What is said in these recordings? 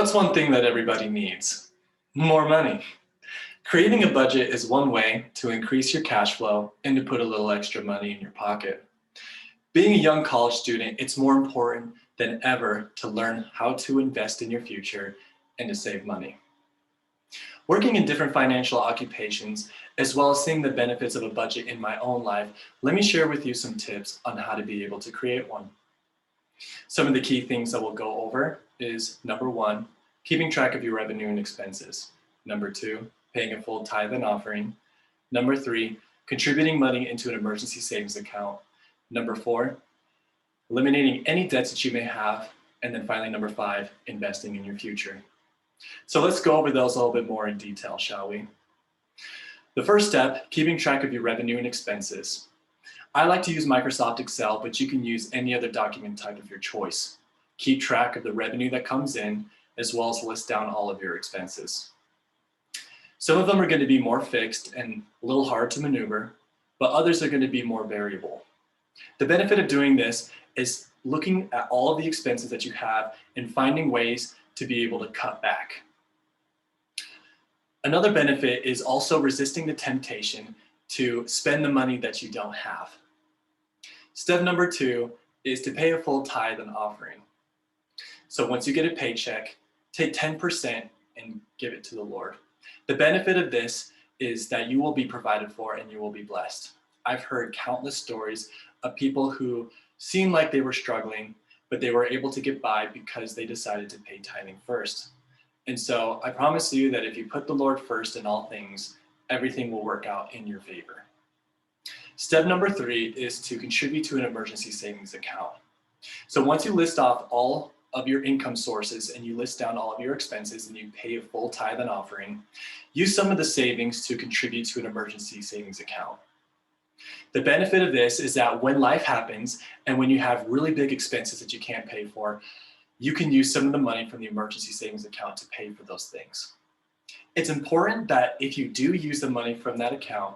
What's one thing that everybody needs? More money. Creating a budget is one way to increase your cash flow and to put a little extra money in your pocket. Being a young college student, it's more important than ever to learn how to invest in your future and to save money. Working in different financial occupations, as well as seeing the benefits of a budget in my own life, let me share with you some tips on how to be able to create one. Some of the key things that we'll go over is number one, keeping track of your revenue and expenses. Number two, paying a full tithe and offering. Number three, contributing money into an emergency savings account. Number four, eliminating any debts that you may have. And then finally, number five, investing in your future. So let's go over those a little bit more in detail, shall we? The first step, keeping track of your revenue and expenses. I like to use Microsoft Excel, but you can use any other document type of your choice. Keep track of the revenue that comes in, as well as list down all of your expenses. Some of them are going to be more fixed and a little hard to maneuver, but others are going to be more variable. The benefit of doing this is looking at all of the expenses that you have and finding ways to be able to cut back. Another benefit is also resisting the temptation to spend the money that you don't have. Step number two is to pay a full tithe and offering. So once you get a paycheck, take 10% and give it to the Lord. The benefit of this is that you will be provided for and you will be blessed. I've heard countless stories of people who seemed like they were struggling, but they were able to get by because they decided to pay tithing first. And so I promise you that if you put the Lord first in all things, everything will work out in your favor. Step number three is to contribute to an emergency savings account. So once you list off all of your income sources and you list down all of your expenses and you pay a full tithe and offering, use some of the savings to contribute to an emergency savings account. The benefit of this is that when life happens and when you have really big expenses that you can't pay for, you can use some of the money from the emergency savings account to pay for those things. It's important that if you do use the money from that account,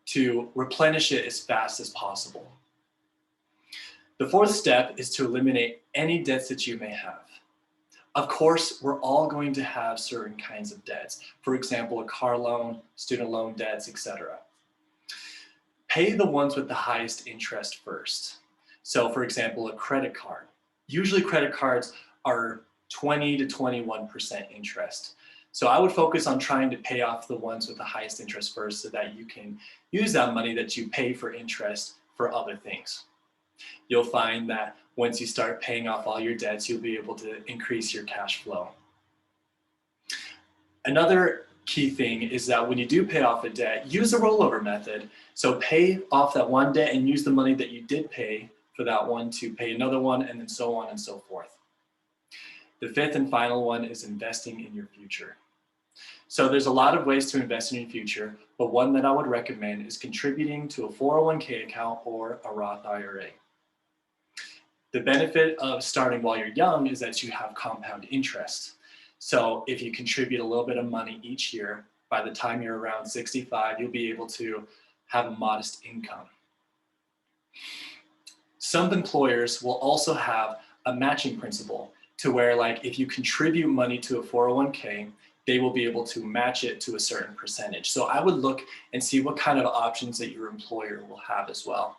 to replenish it as fast as possible. The fourth step is to eliminate any debts that you may have. Of course, we're all going to have certain kinds of debts. For example, a car loan, student loan debts, etc. Pay the ones with the highest interest first. So for example, a credit card. Usually credit cards are 20 to 21% interest. So I would focus on trying to pay off the ones with the highest interest first so that you can use that money that you pay for interest for other things. You'll find that once you start paying off all your debts, you'll be able to increase your cash flow. Another key thing is that when you do pay off a debt, use the rollover method. So pay off that one debt and use the money that you did pay for that one to pay another one, and then so on and so forth. The fifth and final one is investing in your future. So there's a lot of ways to invest in your future, but one that I would recommend is contributing to a 401k account or a Roth IRA. The benefit of starting while you're young is that you have compound interest. So if you contribute a little bit of money each year, by the time you're around 65, you'll be able to have a modest income. Some employers will also have a matching principle to where, like, if you contribute money to a 401k, they will be able to match it to a certain percentage. So I would look and see what kind of options that your employer will have as well.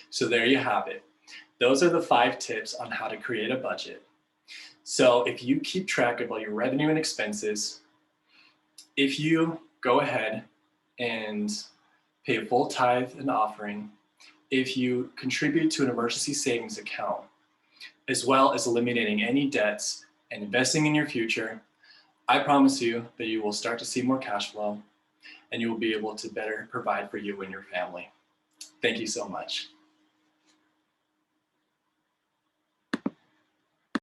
So there you have it. Those are the 5 tips on how to create a budget. So if you keep track of all your revenue and expenses, if you go ahead and pay a full tithe and offering, if you contribute to an emergency savings account, as well as eliminating any debts and investing in your future, I promise you that you will start to see more cash flow and you will be able to better provide for you and your family. Thank you so much.